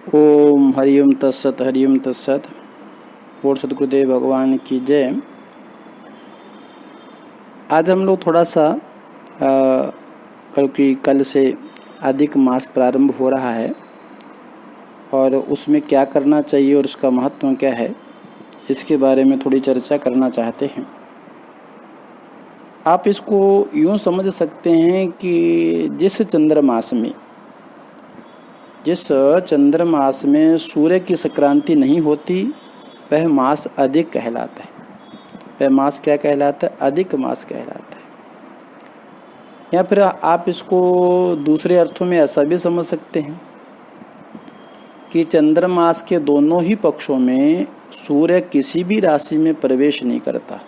ओम हरिओम तत्सत हरिओम तत्सत। बोल सतगुरुदेव भगवान की जय। आज हम लोग थोड़ा सा क्योंकि कल से अधिक मास प्रारंभ हो रहा है और उसमें क्या करना चाहिए और उसका महत्व क्या है, इसके बारे में थोड़ी चर्चा करना चाहते हैं। आप इसको यूँ समझ सकते हैं कि जिस चंद्रमास में सूर्य की संक्रांति नहीं होती वह मास अधिक कहलाता है। वह मास क्या कहलाता है? अधिक मास कहलाता है। या फिर आप इसको दूसरे अर्थों में ऐसा भी समझ सकते हैं कि चंद्रमास के दोनों ही पक्षों में सूर्य किसी भी राशि में प्रवेश नहीं करता,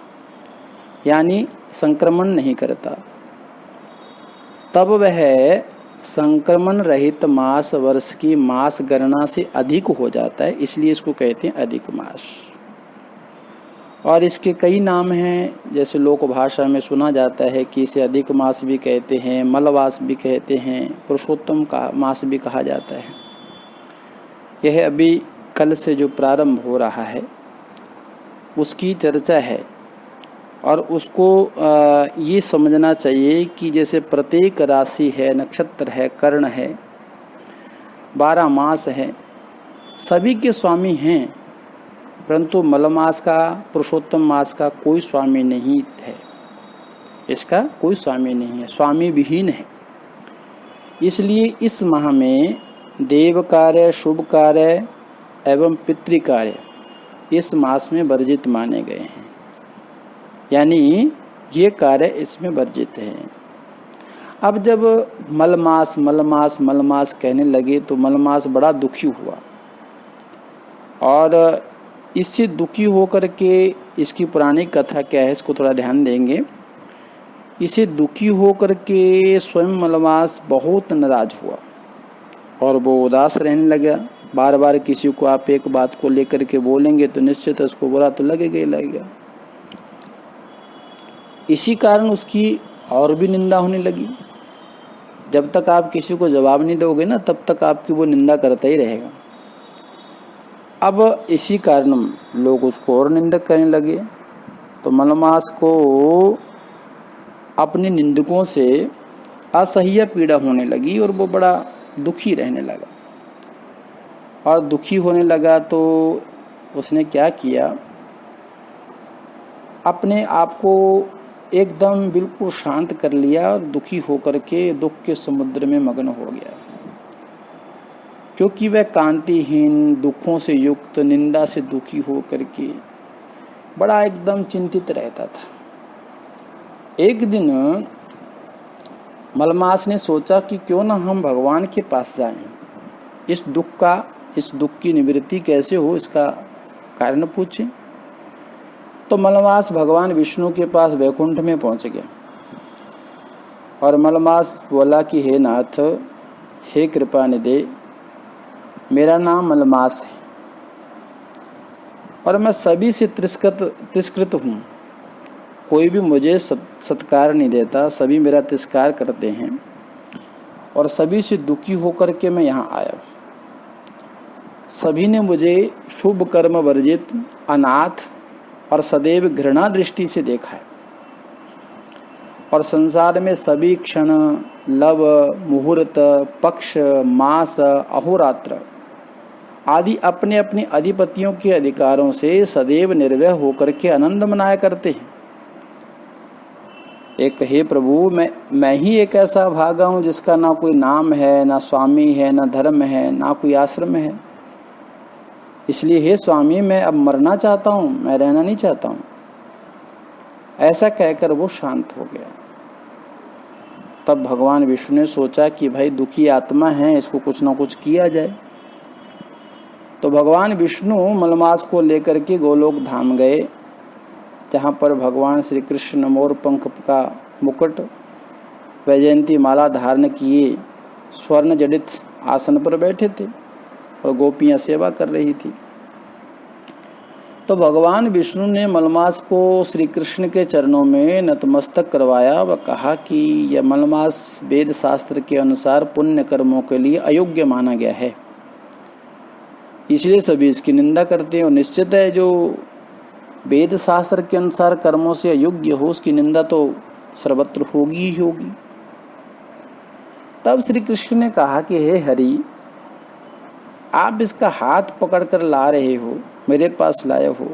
यानी संक्रमण नहीं करता, तब वह संक्रमण रहित मास वर्ष की मास गणना से अधिक हो जाता है, इसलिए इसको कहते हैं अधिक मास। और इसके कई नाम हैं, जैसे लोक भाषा में सुना जाता है कि इसे अधिक मास भी कहते हैं, मलमास भी कहते हैं, पुरुषोत्तम का मास भी कहा जाता है। यह अभी कल से जो प्रारंभ हो रहा है उसकी चर्चा है। और उसको ये समझना चाहिए कि जैसे प्रत्येक राशि है, नक्षत्र है, कर्ण है, 12 मास है, सभी के स्वामी हैं, परंतु मलमास का, पुरुषोत्तम मास का कोई स्वामी नहीं है। इसका कोई स्वामी नहीं है, स्वामी विहीन है। इसलिए इस माह में देव कार्य, शुभ कार्य एवं पितृ कार्य इस मास में वर्जित माने गए हैं, यानी ये कार्य इसमें वर्जित है। अब जब मलमास मलमास मलमास कहने लगे तो मलमास बड़ा दुखी हुआ और इससे दुखी होकर के, इसकी पुरानी कथा क्या है इसको थोड़ा ध्यान देंगे। इसे दुखी होकर के स्वयं मलमास बहुत नाराज हुआ और वो उदास रहने लगा। बार बार किसी को आप एक बात को लेकर के बोलेंगे तो निश्चित उसको बुरा तो लगेगा ही लगेगा। इसी कारण उसकी और भी निंदा होने लगी। जब तक आप किसी को जवाब नहीं दोगे ना, तब तक आपकी वो निंदा करता ही रहेगा। अब इसी कारण लोग उसको और निंदक करने लगे, तो मलमास को अपने निंदकों से असह्य पीड़ा होने लगी और वो बड़ा दुखी रहने लगा। और दुखी होने लगा तो उसने क्या किया, अपने आप को एकदम बिल्कुल शांत कर लिया और दुखी होकर के दुख के समुद्र में मग्न हो गया। क्योंकि वह कांतिहीन, दुखों से युक्त, निंदा से दुखी होकर के बड़ा एकदम चिंतित रहता था। एक दिन मलमास ने सोचा कि क्यों ना हम भगवान के पास जाएं, इस दुख की निवृत्ति कैसे हो इसका कारण पूछें। तो मलमास भगवान विष्णु के पास वैकुंठ में पहुंच गया और मलमास बोला कि हे नाथ, हे कृपा निधे, मेरा नाम मलमास है और मैं सभी से तिरस्कृत हूँ। कोई भी मुझे सत्कार नहीं देता, सभी मेरा तिरस्कार करते हैं और सभी से दुखी होकर के मैं यहाँ आया। सभी ने मुझे शुभ कर्म वर्जित, अनाथ और सदैव घृणा दृष्टि से देखा है और संसार में सभी क्षण, लव, मुहूर्त, पक्ष, मास, अहोरात्र आदि अपने अपने अधिपतियों के अधिकारों से सदैव निर्भय होकर के आनंद मनाया करते हैं। एक हे प्रभु, मैं ही एक ऐसा भागा हूँ जिसका ना कोई नाम है, ना स्वामी है, ना धर्म है, ना कोई आश्रम है। इसलिए हे स्वामी, मैं अब मरना चाहता हूँ, मैं रहना नहीं चाहता हूँ। ऐसा कहकर वो शांत हो गया। तब भगवान विष्णु ने सोचा कि भाई दुखी आत्मा है, इसको कुछ ना कुछ किया जाए। तो भगवान विष्णु मलमास को लेकर के गोलोक धाम गए, जहाँ पर भगवान श्री कृष्ण मोर पंख का मुकुट, वैजयंती माला धारण किए स्वर्ण जडित आसन पर बैठे थे और गोपियां सेवा कर रही थी। तो भगवान विष्णु ने मलमास को श्री कृष्ण के चरणों में नतमस्तक करवाया व कहा कि यह मलमास वेद शास्त्र के अनुसार पुण्य कर्मों के लिए अयोग्य माना गया है, इसलिए सभी इसकी निंदा करते हैं। और निश्चित है जो वेद शास्त्र के अनुसार कर्मों से अयोग्य हो उसकी निंदा तो सर्वत्र होगी ही होगी। तब श्री कृष्ण ने कहा कि हे हरि, आप इसका हाथ पकड़कर ला रहे हो, मेरे पास लाए हो।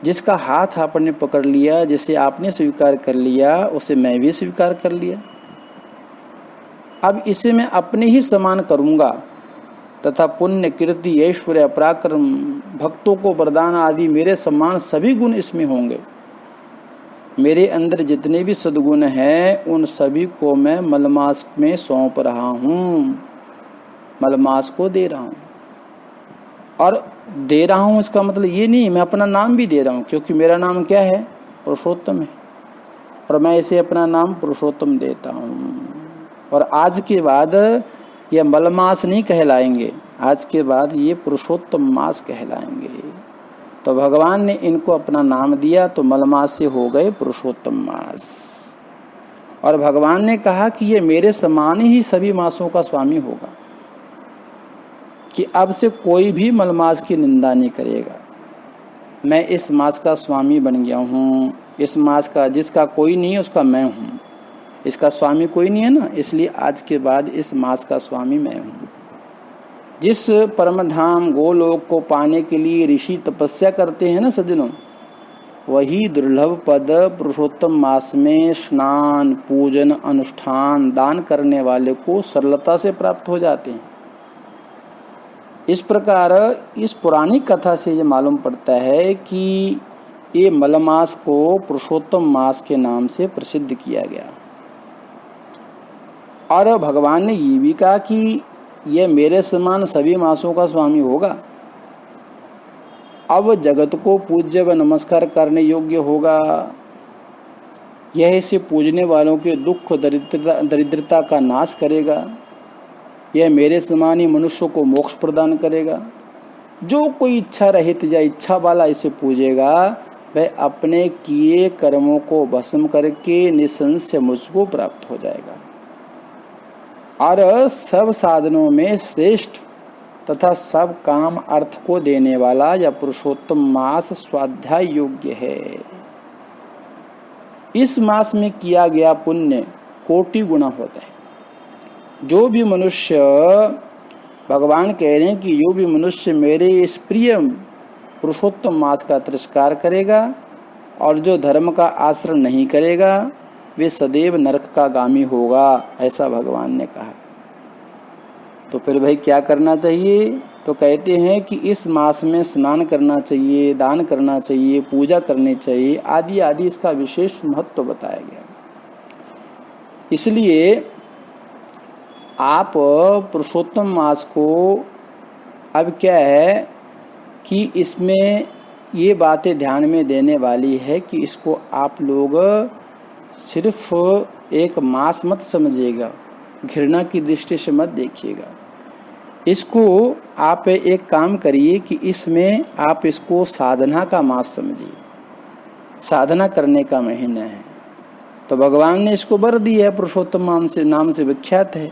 जिसका हाथ आपने पकड़ लिया, जिसे आपने स्वीकार कर लिया, उसे मैं भी स्वीकार कर लिया। अब इसे मैं अपने ही समान करूंगा तथा पुण्य, कीर्ति, ऐश्वर्य, पराक्रम, भक्तों को वरदान आदि मेरे समान सभी गुण इसमें होंगे। मेरे अंदर जितने भी सद्गुण हैं उन सभी को मैं मलमास में सौंप रहा हूँ, मलमास को दे रहा हूँ। और दे रहा हूँ इसका मतलब ये नहीं मैं अपना नाम भी दे रहा हूँ, क्योंकि मेरा नाम क्या है? पुरुषोत्तम है, और मैं इसे अपना नाम पुरुषोत्तम देता हूँ। और आज के बाद ये मलमास नहीं कहलाएंगे, आज के बाद ये पुरुषोत्तम मास कहलाएंगे। तो भगवान ने इनको अपना नाम दिया तो मलमास से हो गए पुरुषोत्तम मास। और भगवान ने कहा कि ये मेरे समान ही सभी मासों का स्वामी होगा, कि अब से कोई भी मलमास की निंदा नहीं करेगा। मैं इस मास का स्वामी बन गया हूँ। इस मास का जिसका कोई नहीं है उसका मैं हूँ, इसका स्वामी कोई नहीं है ना, इसलिए आज के बाद इस मास का स्वामी मैं हूँ। जिस परम धाम गोलोक को पाने के लिए ऋषि तपस्या करते हैं ना सज्जनों, वही दुर्लभ पद पुरुषोत्तम मास में स्नान, पूजन, अनुष्ठान, दान करने वाले को सरलता से प्राप्त हो जाते हैं। इस प्रकार इस पुरानी कथा से ये मालूम पड़ता है कि ये मलमास को पुरुषोत्तम मास के नाम से प्रसिद्ध किया गया। और भगवान ने ये भी कहा कि यह मेरे समान सभी मासों का स्वामी होगा। अब जगत को पूज्य व नमस्कार करने योग्य होगा। यह इसे पूजने वालों के दुख दरिद्रता का नाश करेगा। यह मेरे समान ही मनुष्यों को मोक्ष प्रदान करेगा। जो कोई इच्छा रहित या इच्छा वाला इसे पूजेगा वह अपने किए कर्मों को भस्म करके निसंशय मुझको प्राप्त हो जाएगा। और सब साधनों में श्रेष्ठ तथा सब काम अर्थ को देने वाला यह पुरुषोत्तम मास स्वाध्याय योग्य है। इस मास में किया गया पुण्य कोटि गुना होता है। जो भी मनुष्य, भगवान कह रहे हैं कि जो भी मनुष्य मेरे इस प्रिय पुरुषोत्तम मास का तिरस्कार करेगा और जो धर्म का आचरण नहीं करेगा वे सदैव नरक का गामी होगा, ऐसा भगवान ने कहा। तो फिर भाई क्या करना चाहिए? तो कहते हैं कि इस मास में स्नान करना चाहिए, दान करना चाहिए, पूजा करनी चाहिए, आदि आदि इसका विशेष महत्व बताया गया। इसलिए आप पुरुषोत्तम मास को अब क्या है कि इसमें ये बातें ध्यान में देने वाली है कि इसको आप लोग सिर्फ एक मास मत समझिएगा, घृणा की दृष्टि से मत देखिएगा। इसको आप एक काम करिए कि इसमें आप इसको साधना का मास समझिए, साधना करने का महीना है। तो भगवान ने इसको वर दिया है, पुरुषोत्तम नाम से विख्यात है।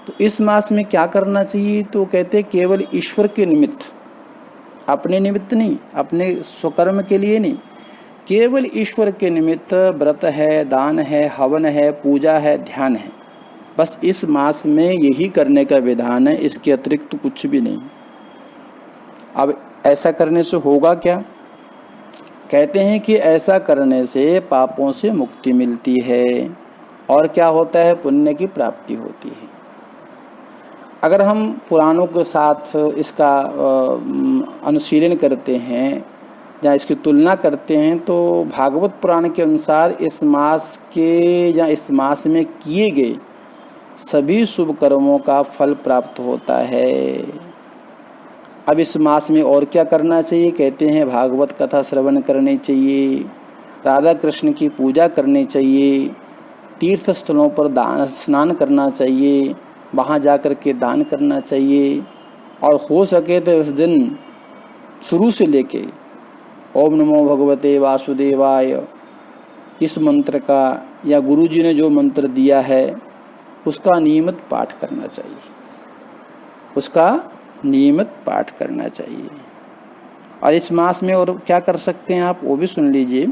तो इस मास में क्या करना चाहिए? तो कहते हैं केवल ईश्वर के निमित्त, अपने निमित्त नहीं, अपने स्वकर्म के लिए नहीं, केवल ईश्वर के निमित्त व्रत है, दान है, हवन है, पूजा है, ध्यान है। बस इस मास में यही करने का विधान है, इसके अतिरिक्त तो कुछ भी नहीं। अब ऐसा करने से होगा क्या? कहते हैं कि ऐसा करने से पापों से मुक्ति मिलती है और क्या होता है? पुण्य की प्राप्ति होती है। अगर हम पुराणों के साथ इसका अनुशीलन करते हैं या इसकी तुलना करते हैं तो भागवत पुराण के अनुसार इस मास के या इस मास में किए गए सभी शुभ कर्मों का फल प्राप्त होता है। अब इस मास में और क्या करना चाहिए? कहते हैं भागवत कथा श्रवण करनी चाहिए, राधा कृष्ण की पूजा करनी चाहिए, तीर्थ स्थलों पर स्नान करना चाहिए, वहाँ जाकर के दान करना चाहिए, और हो सके तो उस दिन शुरू से लेके ओम नमो भगवते वासुदेवाय इस मंत्र का या गुरुजी ने जो मंत्र दिया है उसका नियमित पाठ करना चाहिए, उसका नियमित पाठ करना चाहिए। और इस मास में और क्या कर सकते हैं आप, वो भी सुन लीजिए।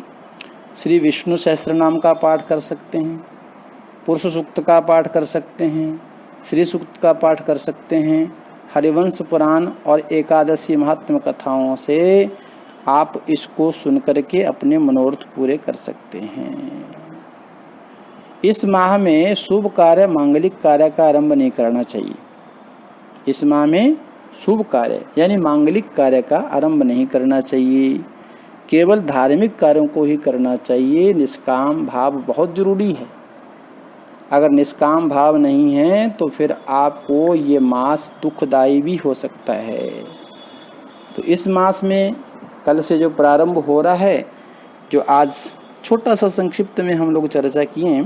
श्री विष्णु सहस्त्र नाम का पाठ कर सकते हैं, पुरुष सूक्त का पाठ कर सकते हैं, श्री सूक्त का पाठ कर सकते हैं, हरिवंश पुराण और एकादशी महात्म कथाओं से आप इसको सुन करके अपने मनोरथ पूरे कर सकते हैं। इस माह में शुभ कार्य, मांगलिक कार्य का आरंभ नहीं करना चाहिए। इस माह में शुभ कार्य यानी मांगलिक कार्य का आरंभ नहीं करना चाहिए, केवल धार्मिक कार्यों को ही करना चाहिए। निष्काम भाव बहुत जरूरी है। अगर निष्काम भाव नहीं है तो फिर आपको ये मास दुखदायी भी हो सकता है। तो इस मास में कल से जो प्रारंभ हो रहा है, जो आज छोटा सा संक्षिप्त में हम लोग चर्चा किए,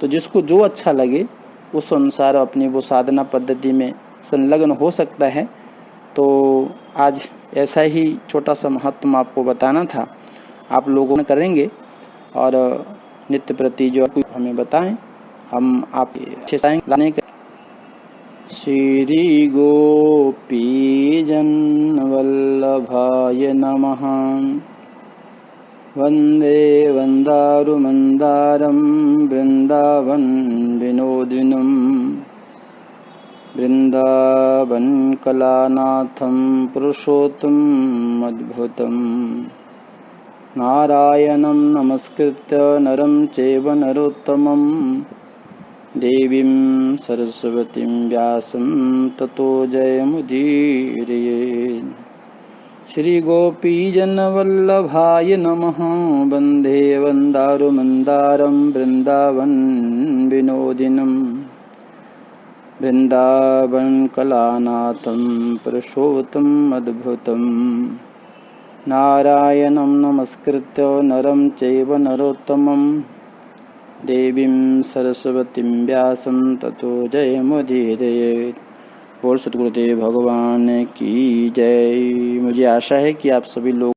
तो जिसको जो अच्छा लगे उस अनुसार अपनी वो साधना पद्धति में संलग्न हो सकता है। तो आज ऐसा ही छोटा सा महत्व आपको बताना था, आप लोगों ने करेंगे और नित्य प्रति जो हमें बताएं, हम आप अच्छे लाने के। श्री गोपी जन वल्लभाय नमः। वंदे वंदारु मंदारम वृंदावन विनोदिनम। वृंदावन कलानाथम पुरुषोत्तम अद्भुतम। नारायणं नमस्कृत्य नरं चैव नरोत्तमं। देवीं सरस्वतीं व्यासं ततो जयमुदीरयेत्। श्री गोपीजनवल्लभाय नमः। वंदे वंदारु मंदारं वृंदावन विनोदिनं। वृंदावन कलानाथं पुरुषोत्तम अद्भुतम्। नारायणं नमस्कृत्य नरं चैव नरोत्तमं। देवीं सरस्वतीं व्यासं ततो जयमुदीरयेत्। बोल सद्गुरुदेव भगवान की जय। मुझे आशा है कि आप सभी लोग